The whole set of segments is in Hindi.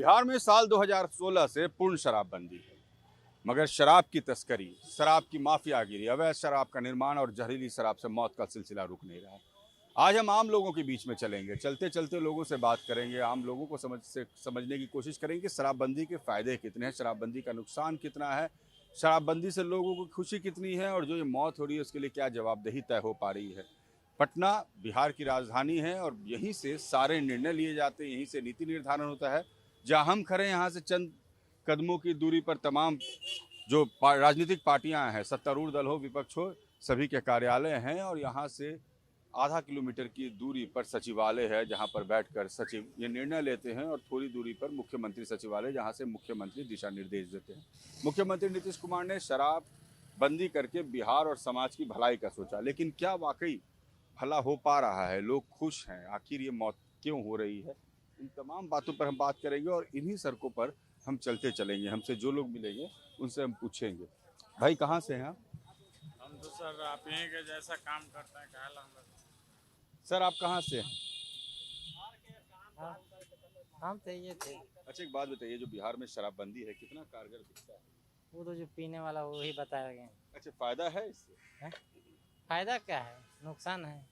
बिहार में साल 2016 से पूर्ण शराबबंदी है, मगर शराब की तस्करी, शराब की माफियागिरी, अवैध शराब का निर्माण और जहरीली शराब से मौत का सिलसिला रुक नहीं रहा। आज हम आम लोगों के बीच में चलेंगे, चलते चलते लोगों से बात करेंगे, आम लोगों को समझने की कोशिश करेंगे कि शराबबंदी के फायदे कितने हैं, शराबबंदी का नुकसान कितना है, शराबबंदी से लोगों को खुशी कितनी है और जो ये मौत हो रही है उसके लिए क्या जवाबदेही तय हो पा रही है। पटना बिहार की राजधानी है और यहीं से सारे निर्णय लिए जाते हैं, यहीं से नीति निर्धारण होता है। जहां हम खड़े हैं यहाँ से चंद कदमों की दूरी पर तमाम जो राजनीतिक पार्टियां हैं, सत्तारूढ़ दल हो विपक्ष हो, सभी के कार्यालय हैं और यहाँ से आधा किलोमीटर की दूरी पर सचिवालय है, जहाँ पर बैठकर सचिव ये निर्णय लेते हैं और थोड़ी दूरी पर मुख्यमंत्री सचिवालय, जहाँ से मुख्यमंत्री दिशा निर्देश देते हैं। मुख्यमंत्री नीतीश कुमार ने शराब बंदी करके बिहार और समाज की भलाई का सोचा, लेकिन क्या वाकई भला हो पा रहा है? लोग खुश हैं? आखिर ये मौत क्यों हो रही है? इन तमाम बातों पर हम बात करेंगे और इन्हीं सड़कों पर हम चलते चलेंगे। हमसे जो लोग मिलेंगे उनसे हम पूछेंगे। भाई कहाँ से हैं आप? हम तो सर आप यहीं के जैसा काम करते हैं कहला हम। सर आप कहाँ से हैं? हम तो ये थे। अच्छा एक बात बताइए, जो बिहार में शराबबंदी है कितना कारगर दिखता है? वो तो जो पीने वाला वही बताया गया। अच्छा फायदा है इससे? फायदा क्या है, नुकसान है।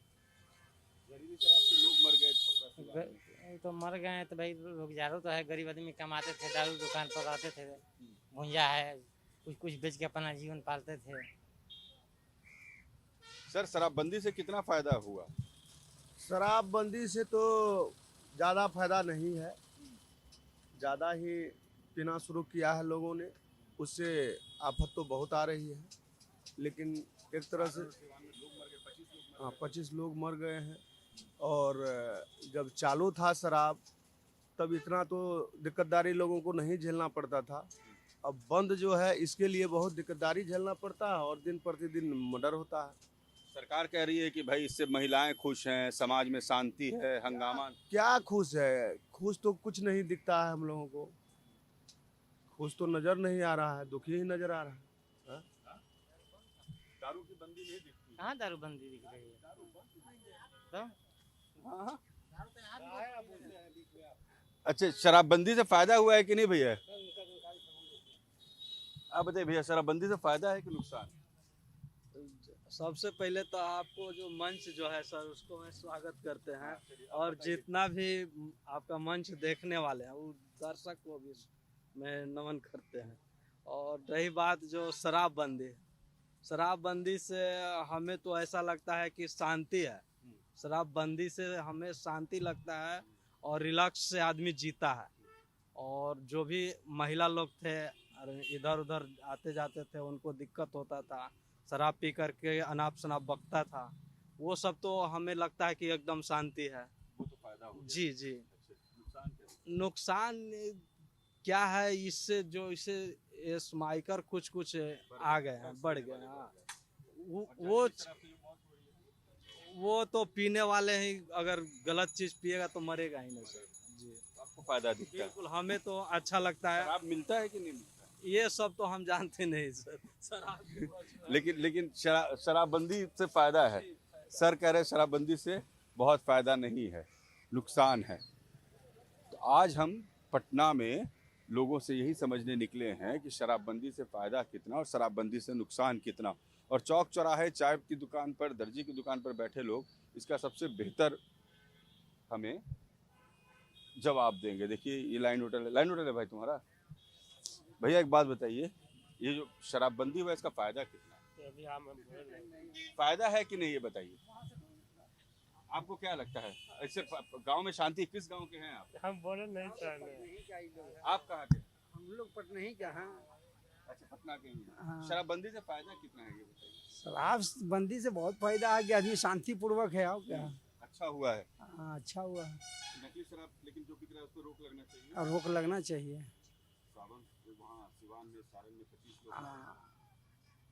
जहरीली शराब से लोग मर गए छपरा सिवान में। तो मर गए तो भाई रोजगारों तो है, गरीब आदमी कमाते थे, दारू दुकान पर आते थे, भुंजा है, कुछ कुछ बेच के अपना जीवन पालते थे। सर शराबबंदी से कितना फायदा हुआ? शराबबंदी से तो ज़्यादा फायदा नहीं है, ज़्यादा ही पीना शुरू किया है लोगों ने, उससे आफत तो बहुत आ रही है। लेकिन एक तरह से 25 लोग मर गए हैं और जब चालू था शराब तब इतना तो दिक्कतदारी लोगों को नहीं झेलना पड़ता था। अब बंद जो है इसके लिए बहुत दिक्कतदारी झेलना पड़ता है और दिन प्रतिदिन मर्डर होता है। सरकार कह रही है कि भाई इससे महिलाएं खुश हैं, समाज में शांति है, हंगामा। क्या खुश है? खुश तो कुछ नहीं दिखता है हम लोगों को, खुश तो नजर नहीं आ रहा है, दुखी ही नजर आ रहा है। दारू की बंदी नहीं दिखती। कहाँ दारू बंदी दिख रही है? तो अच्छा शराबबंदी से फायदा हुआ है कि नहीं भैया? आप बताइए भैया, शराबबंदी से फायदा है कि नुकसान? सबसे पहले तो आपको जो मंच जो है सर उसको मैं स्वागत करते हैं और जितना भी आपका मंच देखने वाले हैं वो दर्शक को भी मैं नमन करते हैं। और रही बात जो शराबबंदी से हमें तो ऐसा लगता है कि शांति है। शराबबंदी से हमें शांति लगता है और रिलैक्स से आदमी जीता है। और जो भी महिला लोग थे इधर उधर आते जाते थे उनको दिक्कत होता था, शराब पी करके अनाप शनाप बकता था, वो सब तो हमें लगता है कि एकदम शांति है। वो तो फायदा हो गया। जी जी। नुकसान क्या है? नुकसान क्या है इससे, जो इसे स्माइकर कुछ कुछ आ गए हैं, बढ़ गए हैं। हाँ, वो तो पीने वाले ही अगर गलत चीज पिएगा तो मरेगा ही नहीं सर। जी आपको फायदा दिखता है? बिल्कुल, हमें तो अच्छा लगता है। शराब मिलता है कि नहीं मिलता? ये सब तो हम जानते नहीं सर। लेकिन शराबबंदी से फायदा है। सर कह रहे शराबबंदी से बहुत फायदा नहीं है, नुकसान है। तो आज हम पटना में लोगों से यही समझने निकले हैं कि शराबबंदी से फायदा कितना और शराबबंदी से नुकसान कितना। और चौक चौराहे, चाय की दुकान पर, दर्जी की दुकान पर बैठे लोग इसका सबसे बेहतर हमें जवाब देंगे। देखिए ये लाइन होटल है भाई तुम्हारा। भैया एक बात बताइए, ये जो शराबबंदी हुआ इसका फायदा कितना है? फायदा है कि नहीं ये बताइए, आपको क्या लगता है? ऐसे गांव में शांति, किस गांव के हैं आप? हम बोले नहीं चाहते। आप कहाँ के? हम लोग पटना ही का हैं। अच्छा पटना के ही हैं। शराबबंदी से फायदा कितना है ये बताइए? शराबबंदी से बहुत फायदा है कि आदमी शांति पूर्वक है। और क्या अच्छा हुआ है। हाँ, अच्छा हुआ है। नकली शराब लेकिन जो बिक रहा है उस पर रोक लगना चाहिए। और रोक लगना चाहिए। वहाँ सिवान में, सारण में 25 लोग। हाँ,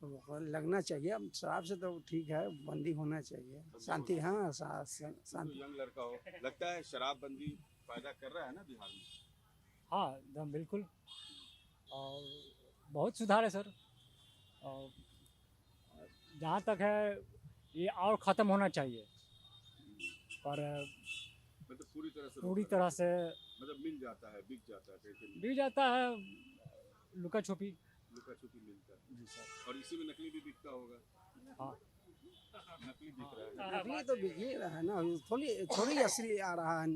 रोक लगना चाहिए। अब शराब से तो ठीक है, बंदी होना चाहिए। शांति, हाँ शांति। यंग लड़का हो, लगता है शराबबंदी फायदा कर रहा है ना बिहार में? हाँ एकदम बिल्कुल, और बहुत सुधार है सर। और जहाँ तक है ये और ख़त्म होना चाहिए, पर मतलब पूरी तरह से पूरी तरह से मतलब मिल जाता है, बिक जाता है, कैसे बिक जाता है, लुका छुपी। लुका छुपी मिलता है। जी सर। और इसी में नकली भी बिकता होगा। हाँ। नकली बिक रहा है। नकली तो बिक ही रहा है ना, थोड़ी थोड़ी असली आ रहा है,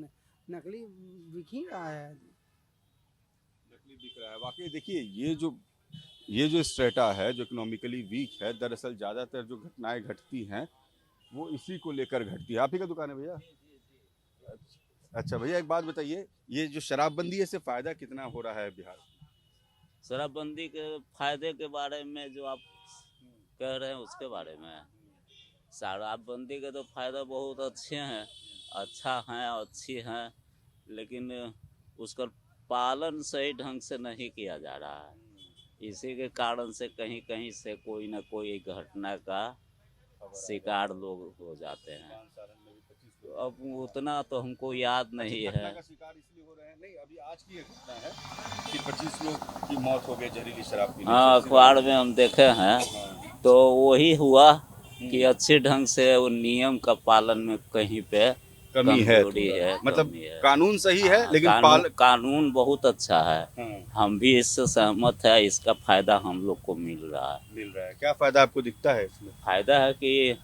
नकली बिक ही रहा है। नकली बिक रहा है। वाकई देखिए ये जो स्ट्रेटा है जो इकोनॉमिकली वीक है, दरअसल ज़्यादातर जो घटनाएं घटती हैं वो इसी को लेकर घटती है। आप ही का दुकान है भैया? अच्छा भैया, एक बात बताइए, ये जो शराबबंदी है इससे फायदा कितना हो रहा है बिहार में? शराबबंदी के फायदे के बारे में जो आप कह रहे हैं उसके बारे में, शराबबंदी के तो फायदा बहुत अच्छे हैं, अच्छी हैं, लेकिन उसका पालन सही ढंग से नहीं किया जा रहा है। इसी के कारण से कहीं कहीं से कोई ना कोई घटना का शिकार लोग हो जाते हैं। अब उतना तो हमको याद नहीं है। घटना का शिकार इसलिए हो रहे हैं, नहीं अभी आज की ये घटना है कि 25 लोग की मौत हो गई जहरीली शराब पीने से। हाँ, अखबार में हम देखे हैं, तो वही हुआ कि अच्छे ढंग से वो नियम का पालन में कहीं पे कमी है, मतलब कमी है। कानून सही है हाँ, लेकिन कानून बहुत अच्छा है। हाँ, हम भी इससे सहमत है, इसका फायदा हम लोग को मिल रहा है। क्या फायदा आपको दिखता है इसमें? फायदा है कि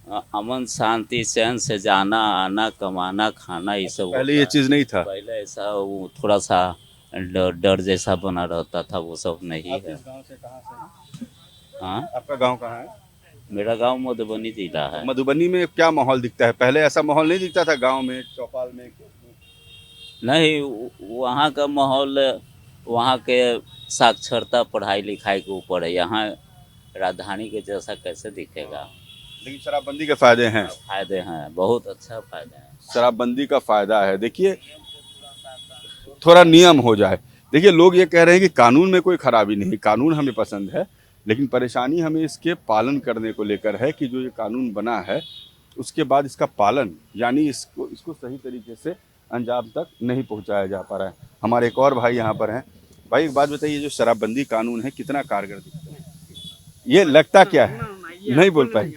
अमन शांति चैन से जाना आना, कमाना खाना, ये सब पहले ये होता है। चीज नहीं था। पहले ऐसा वो थोड़ा सा डर जैसा बना रहता था, वो सब नहीं आप है। इस गांव से कहाँ से हैं? हाँ, आपका गांव कहाँ है? मेरा गांव मधुबनी जिला है। मधुबनी में क्या माहौल दिखता है? पहले ऐसा माहौल नहीं दिखता था गांव में, चौपाल में? नहीं, वहाँ का माहौल, वहाँ के साक्षरता पढ़ाई लिखाई के ऊपर है। यहाँ राजधानी के जैसा कैसे दिखेगा। लेकिन शराबबंदी के फायदे हैं। फायदे हैं, बहुत अच्छा फायदे हैं। शराबबंदी का फायदा है। देखिए थोड़ा नियम हो जाए। देखिए लोग ये कह रहे हैं कि कानून में कोई खराबी नहीं, कानून हमें पसंद है, लेकिन परेशानी हमें इसके पालन करने को लेकर है कि जो ये कानून बना है उसके बाद इसका पालन, यानी इसको सही तरीके से अंजाम तक नहीं पहुंचाया जा पा रहा है। हमारे एक और भाई यहाँ पर हैं। भाई एक बात बताइए, जो शराबबंदी कानून है कितना कारगर दिखता है? ये लगता क्या है? नहीं बोल पाए।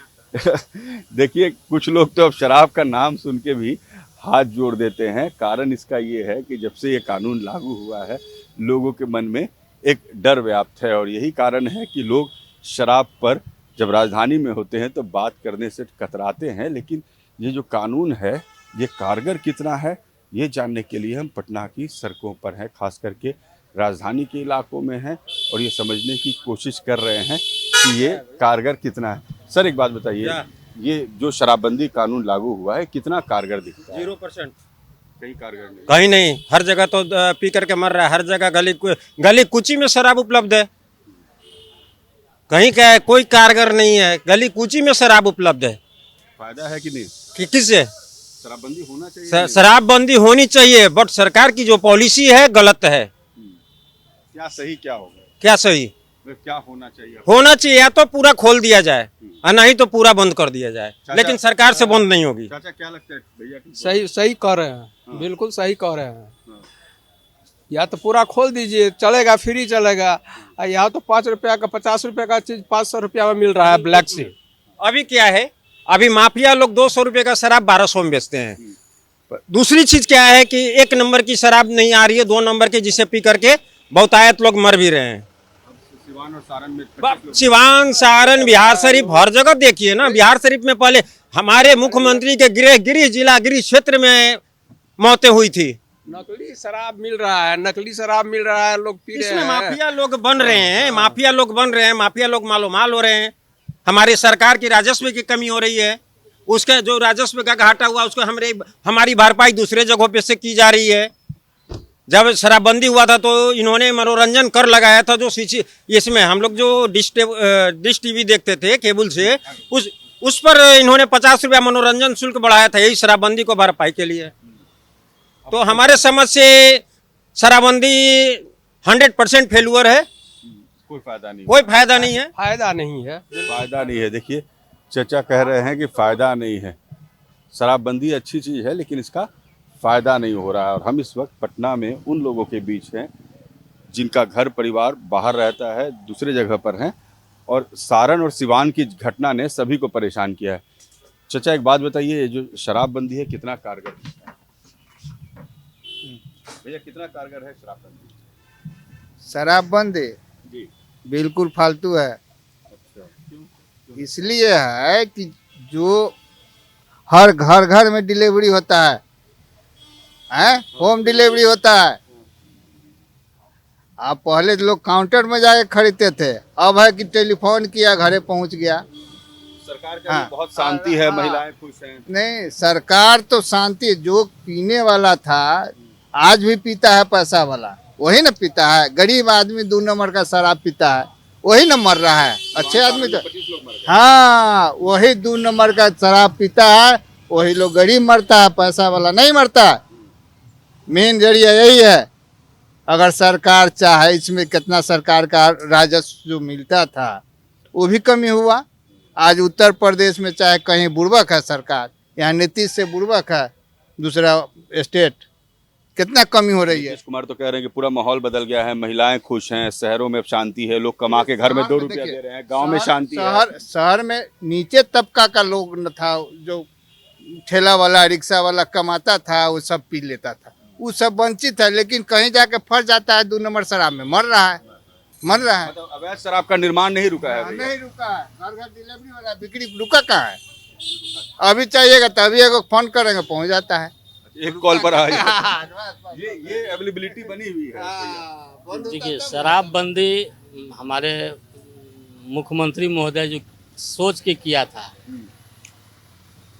देखिए कुछ लोग तो अब शराब का नाम सुन के भी हाथ जोड़ देते हैं। कारण इसका ये है कि जब से ये कानून लागू हुआ है लोगों के मन में एक डर व्याप्त है, और यही कारण है कि लोग शराब पर जब राजधानी में होते हैं तो बात करने से कतराते हैं। लेकिन ये जो कानून है ये कारगर कितना है, ये जानने के लिए हम पटना की सड़कों पर हैं, खास करके राजधानी के इलाकों में हैं, और ये समझने की कोशिश कर रहे हैं कि ये कारगर कितना है। सर एक बात बताइए, ये जो शराबबंदी कानून लागू हुआ है कितना कारगर दिखता है? 0%। कहीं कारगर नहीं। कहीं नहीं, हर जगह तो पी करके मर रहा है। हर जगह गली कुची में शराब उपलब्ध है। कहीं क्या है, कोई कारगर नहीं है, गली कुची में शराब उपलब्ध है। फायदा है कि नहीं? किससे? शराबबंदी होना चाहिए। शराबबंदी होनी चाहिए, बट सरकार की जो पॉलिसी है गलत है। क्या सही क्या होगा? क्या सही क्या होना चाहिए? होना चाहिए, या तो पूरा खोल दिया जाए और नहीं तो पूरा बंद कर दिया जाए, लेकिन सरकार से बंद नहीं होगी। चाचा क्या लगता है भैया? सही कह रहे हैं, बिल्कुल सही कह रहे हैं। या तो पूरा खोल दीजिए, चलेगा, फ्री चलेगा। यहाँ तो 5 रुपया का 50 रुपया का चीज 500 रुपया में मिल रहा है ब्लैक से। अभी क्या है, अभी माफिया लोग 200 रुपये का शराब 1200 में बेचते हैं। दूसरी चीज क्या है कि 1 नंबर की शराब नहीं आ रही है, 2 नंबर की, जिसे पी करके बहुतायत लोग मर भी रहे हैं। सिवान और सारण में, सिवान, सारण, बिहार शरीफ, हर जगह देखिए ना। बिहार शरीफ में पहले हमारे मुख्यमंत्री के गृह जिला गृह क्षेत्र में मौतें हुई थी। नकली शराब मिल रहा है, नकली शराब मिल रहा है, लोग पी रहे हैं। इसमें माफिया लोग बन रहे हैं, माफिया लोग मालोमाल हो रहे हैं। हमारी सरकार की राजस्व की कमी हो रही है, उसके जो राजस्व का घाटा हुआ उसको हमारी भरपाई दूसरे जगहों पे से की जा रही है। जब शराबबंदी हुआ था तो इन्होंने मनोरंजन कर लगाया था, जो इसमें हम लोग जो डिश टीवी देखते थे केबल से, उस पर इन्होंने 50 रुपया मनोरंजन शुल्क बढ़ाया था, यही शराबबंदी को भरपाई के लिए। तो हमारे समझ से शराबबंदी 100% फेलुअर है। कोई फायदा नहीं, कोई फायदा नहीं है। फायदा नहीं है, फायदा नहीं है। देखिए चाचा कह रहे हैं कि फायदा नहीं है। शराबबंदी अच्छी चीज़ है लेकिन इसका फ़ायदा नहीं हो रहा है। और हम इस वक्त पटना में उन लोगों के बीच हैं जिनका घर परिवार बाहर रहता है, दूसरे जगह पर हैं, और सारण और सिवान की घटना ने सभी को परेशान किया है। चाचा एक बात बताइए, ये जो शराबबंदी है कितना कारगर है? भैया कितना कारगर है शराबबंदी? शराबबंदी जी। बिल्कुल फालतू है। अच्छा, क्यों? इसलिए है कि जो हर घर घर में डिलीवरी होता है, होम डिलीवरी होता है। अब पहले लोग काउंटर में जाके खरीदते थे, अब है कि टेलीफोन किया घरे पहुंच गया। सरकार का भी बहुत शांति है, महिलाएं खुश हैं। नहीं, सरकार तो शांति, जो पीने वाला था आज भी पीता है, पैसा वाला वही ना पीता है। गरीब आदमी 2 नंबर का शराब पीता है, वही ना मर रहा है। अच्छे आदमी तो 25 लोग मर गए। हाँ, वही 2 नंबर का शराब पीता है, वही लोग गरीब मरता है, पैसा वाला नहीं मरता। मेन जरिया यही है। अगर सरकार चाहे, इसमें कितना सरकार का राजस्व जो मिलता था वो भी कमी हुआ। आज उत्तर प्रदेश में चाहे कहीं बुर्बक है सरकार, यहाँ नीतीश से बुर्बक है दूसरा स्टेट, कितना कमी हो रही है। नीतीश कुमार तो कह रहे हैं कि पूरा माहौल बदल गया है, महिलाएं खुश हैं, शहरों में शांति है, लोग कमा के घर में 2 रुपया दे रहे हैं, गांव में शांति है। शहर में नीचे तबका का लोग न था, जो ठेला वाला रिक्शा वाला कमाता था वो सब पी लेता था, वो सब वंचित है। लेकिन कहीं जाके फंस जाता है 2 नंबर शराब में, मर रहा है। मतलब अवैध शराब का निर्माण नहीं रुका है भैया। नहीं रुका है, घर घर डिलीवरी वाला बिक्री रुका कहाँ है। अभी चाहिएगा तभी एक फोन करेंगे, पहुंच जाता है, एक कॉल पर आ ये अवेलेबिलिटी बनी हुई है भैया। देखिए, शराबबंदी हमारे मुख्यमंत्री महोदय जो सोच के किया था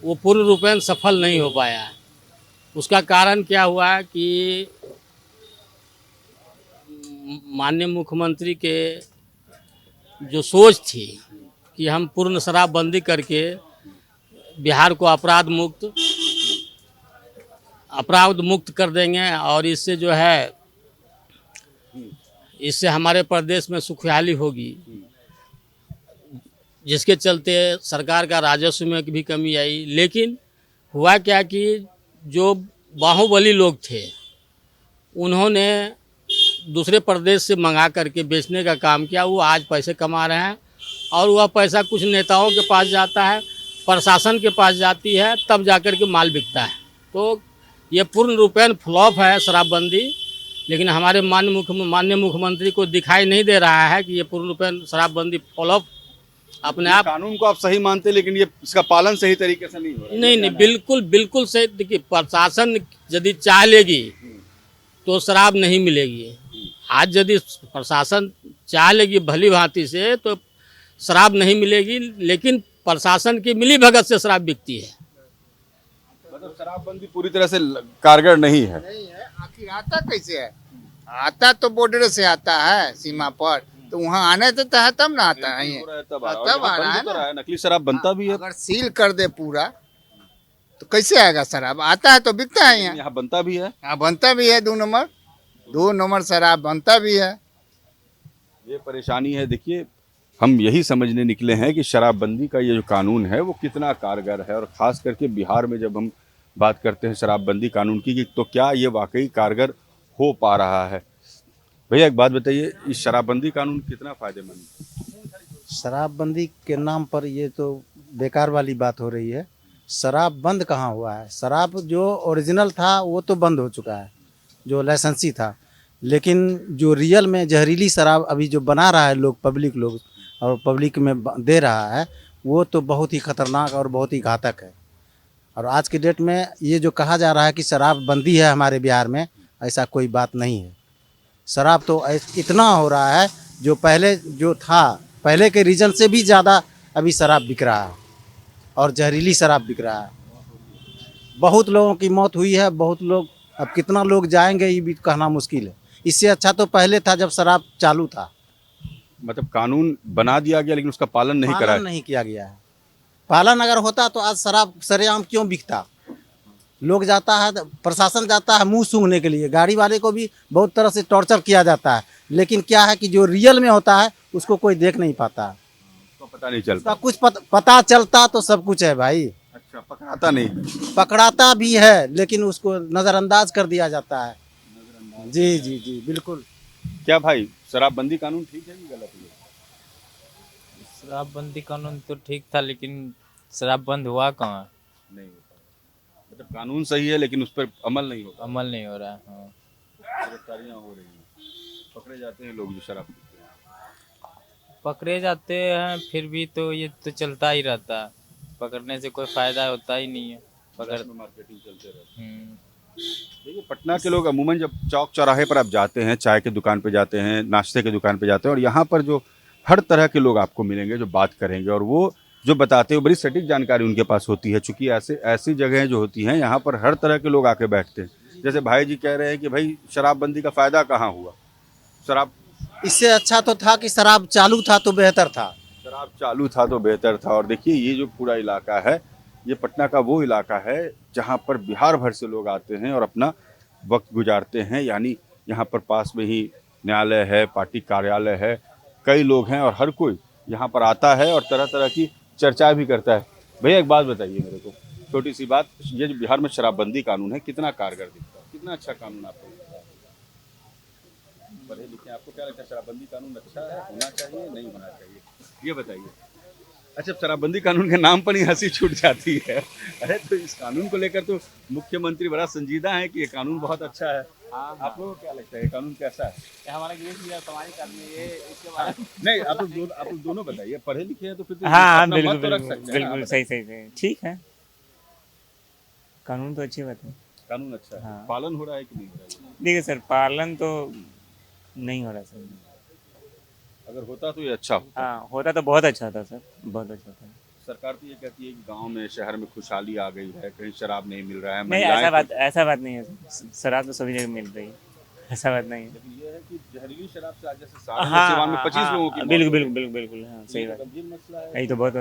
वो पूर्ण रूपेण सफल नहीं हो पाया। उसका कारण क्या हुआ कि माननीय मुख्यमंत्री के जो सोच थी कि हम पूर्ण शराबबंदी करके बिहार को अपराध मुक्त कर देंगे और इससे जो है, इससे हमारे प्रदेश में सुखहाली होगी, जिसके चलते सरकार का राजस्व में भी कमी आई। लेकिन हुआ क्या कि जो बाहुबली लोग थे उन्होंने दूसरे प्रदेश से मंगा करके बेचने का काम किया। वो आज पैसे कमा रहे हैं और वह पैसा कुछ नेताओं के पास जाता है, प्रशासन के पास जाती है, तब जाकर के माल बिकता है। तो ये पूर्ण रूपेण फ्लॉप है शराबबंदी। लेकिन हमारे माननीय मुख्यमंत्री को दिखाई नहीं दे रहा है कि ये पूर्ण रूपेण शराबबंदी फ्लॉप अपने आप। कानून को आप सही मानते, लेकिन ये इसका पालन सही तरीके से नहीं हो रहा है। नहीं, बिल्कुल सही। देखिए, प्रशासन यदि चाह लेगी तो शराब नहीं मिलेगी। आज यदि प्रशासन चाह लेगी भली भांति से तो शराब नहीं मिलेगी, लेकिन प्रशासन की मिली भगत से शराब बिकती है। मतलब शराबबंदी पूरी तरह से कारगर नहीं है। आखिर आता कैसे है? आता तो बॉर्डर से आता है, सीमा पर, तो वहाँ आने देता है तब ना आता है। तब आ रहा है ना। नकली शराब बनता भी है। अगर सील कर दे पूरा तो कैसे आएगा शराब? आता है तो बिकता है यहाँ बनता भी है। यहाँ बनता भी है 2 नंबर शराब बनता भी है। ये परेशानी है। देखिए, हम यही समझने निकले हैं कि शराबबंदी का ये जो कानून है वो कितना कारगर है, और ख़ास करके बिहार में जब हम बात करते हैं शराबबंदी कानून की, तो क्या ये वाकई कारगर हो पा रहा है। भैया एक बात बताइए, इस शराबबंदी कानून कितना फ़ायदेमंद है? शराबबंदी के नाम पर ये तो बेकार वाली बात हो रही है। शराब बंद कहाँ हुआ है? शराब जो ओरिजिनल था वो तो बंद हो चुका है, जो लाइसेंसी था। लेकिन जो रियल में जहरीली शराब अभी जो बना रहा है पब्लिक लोग और पब्लिक में दे रहा है, वो तो बहुत ही खतरनाक और बहुत ही घातक है। और आज के डेट में ये जो कहा जा रहा है कि शराब बंदी है हमारे बिहार में, ऐसा कोई बात नहीं है। शराब तो इतना हो रहा है, जो पहले जो था, पहले के रीजन से भी ज़्यादा अभी शराब बिक रहा है और जहरीली शराब बिक रहा है। बहुत लोगों की मौत हुई है, बहुत लोग, अब कितना लोग जाएंगे ये भी कहना मुश्किल है। इससे अच्छा तो पहले था जब शराब चालू था। मतलब कानून बना दिया गया लेकिन उसका पालन नहीं किया गया है। पालन अगर होता तो आज शराब सरेआम क्यों बिकता? लोग जाता है, प्रशासन जाता है मुंह सूंघने के लिए, गाड़ी वाले को भी बहुत तरह से टॉर्चर किया जाता है। लेकिन क्या है कि जो रियल में होता है उसको कोई देख नहीं पाता, तो पता नहीं चलता। कुछ पता चलता तो सब कुछ है भाई। अच्छा, पकड़ाता नहीं? पकड़ाता भी है लेकिन उसको नज़रअंदाज कर दिया जाता है। जी जी जी बिल्कुल। क्या भाई, शराबबंदी कानून ठीक है कि गलत है? शराबबंदी कानून तो ठीक था, लेकिन शराब बंद हुआ कहाँ? नहीं होता। मतलब कानून सही है लेकिन उस पर अमल नहीं होता। अमल नहीं हो रहा है। हाँ। गिरफ्तारियां हो रही हैं, पकड़े जाते हैं लोग जो शराब पीते हैं। पकड़े जाते हैं फिर भी तो ये तो चलता ही रहता है, पकड़ने से कोई फायदा होता ही नहीं है। पकड़ में मार्केटिंग चलते रहते हैं। देखिए पटना के लोग अमूमन जब चौक चौराहे पर आप जाते हैं, चाय की दुकान पे जाते हैं, नाश्ते की दुकान पे जाते हैं, और यहाँ पर जो हर तरह के लोग आपको मिलेंगे जो बात करेंगे, और वो जो बताते हैं बड़ी सटीक जानकारी उनके पास होती है। चूंकि ऐसी जगहें जो होती हैं यहाँ पर हर तरह के लोग आके बैठते हैं। जैसे भाई जी कह रहे हैं कि भाई शराबबंदी का फायदा कहाँ हुआ, शराब इससे अच्छा तो था कि शराब चालू था तो बेहतर था। शराब चालू था तो बेहतर था। और देखिए ये जो पूरा इलाका है, ये पटना का वो इलाका है जहाँ पर बिहार भर से लोग आते हैं और अपना वक्त गुजारते हैं। यानी यहाँ पर पास में ही न्यायालय है, पार्टी कार्यालय है, कई लोग हैं और हर कोई यहाँ पर आता है और तरह तरह की चर्चा भी करता है। भैया एक बात बताइए मेरे को, छोटी सी बात, ये जो बिहार में शराबबंदी कानून है कितना कारगर दिखता है, कितना अच्छा कानून आपको लगता है? पढ़े लिखे आपको क्या लगता है, शराबबंदी कानून अच्छा है, होना चाहिए, नहीं होना चाहिए, ये बताइए। अच्छा, शराबबंदी कानून के नाम पर ही हंसी छूट जाती है। अरे तो इस कानून को लेकर तो मुख्यमंत्री बड़ा संजीदा है कि ये कानून बहुत अच्छा है। आप लोगों को क्या लगता है ये कानून कैसा है? हमारा सामाजिक आदमी ये इसके बारे में नहीं, आप लोग दोनों बताइए, पढ़े लिखे हैं तो फिर तो हाँ अपना बिल्कुल मत तो रख सकते हैं ना, बिल्कुल आप सही ठीक है, कानून तो अच्छी बात है। कानून अच्छा है, हाँ। पालन हो रहा है कि नहीं हो रहा है? देखिए सर, पालन तो नहीं हो रहा सर। अगर होता तो ये अच्छा होता। हाँ, होता तो बहुत अच्छा था सर, बहुत अच्छा था। सरकार तो ये कहती है कि गांव में, शहर में खुशहाली आ गई है, कहीं शराब नहीं मिल रहा है, नहीं, ऐसा बात नहीं है सर। शराब तो सभी जगह मिल रही है, ऐसा बात नहीं है। लेकिन ये है कि जहरीली शराब से आज जैसे सारण में सिवान में 25 लोगों की मौत बिल्कुल हो गई। बिल्कुल बिल्कुल, हाँ सही बात। गंभीर मसला है। यही तो बहुत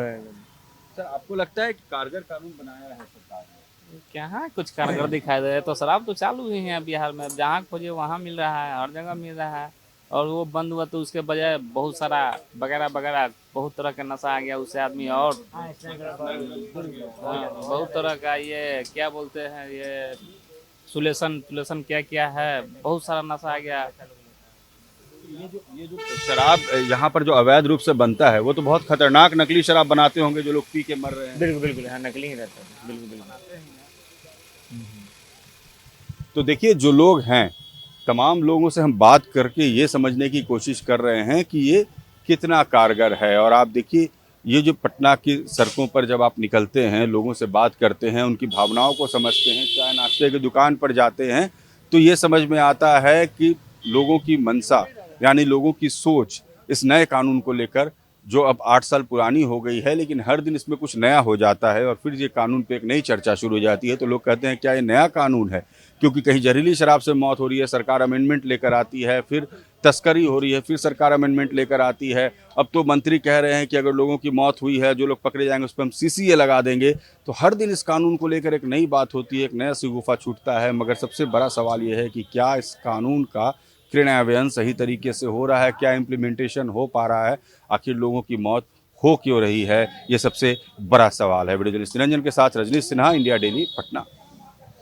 सर आपको लगता है कि कारगर कानून बनाया है सरकार ने? क्या कुछ कारगर दिखाई दे रहा है, तो शराब तो चालू ही है बिहार में, जहाँ खोजे वहाँ मिल रहा है, हर जगह मिल रहा है। और वो बंद हुआ तो उसके बजाय बहुत सारा वगैरह वगैरह बहुत तरह का नशा आ गया, उससे आदमी और बहुत तरह का ये क्या बोलते हैं, ये सुलेशन क्या क्या है, बहुत सारा नशा आ गया। ये जो शराब यहाँ पर जो अवैध रूप से बनता है वो तो बहुत खतरनाक नकली शराब बनाते होंगे जो लोग पी के मर रहे हैं। बिल्कुल बिल्कुल, हाँ नकली ही रहता है, बिल्कुल बिल्कुल। तो देखिए जो लोग हैं, तमाम लोगों से हम बात करके ये समझने की कोशिश कर रहे हैं कि ये कितना कारगर है। और आप देखिए ये जो पटना की सड़कों पर जब आप निकलते हैं, लोगों से बात करते हैं, उनकी भावनाओं को समझते हैं, चाय नाश्ते की दुकान पर जाते हैं, तो ये समझ में आता है कि लोगों की मनसा यानी लोगों की सोच इस नए कानून को लेकर जो अब 8 साल पुरानी हो गई है, लेकिन हर दिन इसमें कुछ नया हो जाता है और फिर ये कानून पे एक नई चर्चा शुरू हो जाती है। तो लोग कहते हैं क्या ये नया कानून है, क्योंकि कहीं जहरीली शराब से मौत हो रही है, सरकार अमेंडमेंट लेकर आती है, फिर तस्करी हो रही है, फिर सरकार अमेंडमेंट लेकर आती है। अब तो मंत्री कह रहे हैं कि अगर लोगों की मौत हुई है, जो लोग पकड़े जाएंगे उस पर हम CCA लगा देंगे। तो हर दिन इस कानून को लेकर एक नई बात होती है, एक नया शगुफा छूटता है। मगर सबसे बड़ा सवाल ये है कि क्या इस कानून का क्रियान्वयन सही तरीके से हो रहा है, क्या इम्प्लीमेंटेशन हो पा रहा है, आखिर लोगों की मौत हो क्यों रही है, ये सबसे बड़ा सवाल है। वीडियो जर्नलिस्ट निरंजन के साथ रजनीश सिन्हा, इंडिया डेली, पटना।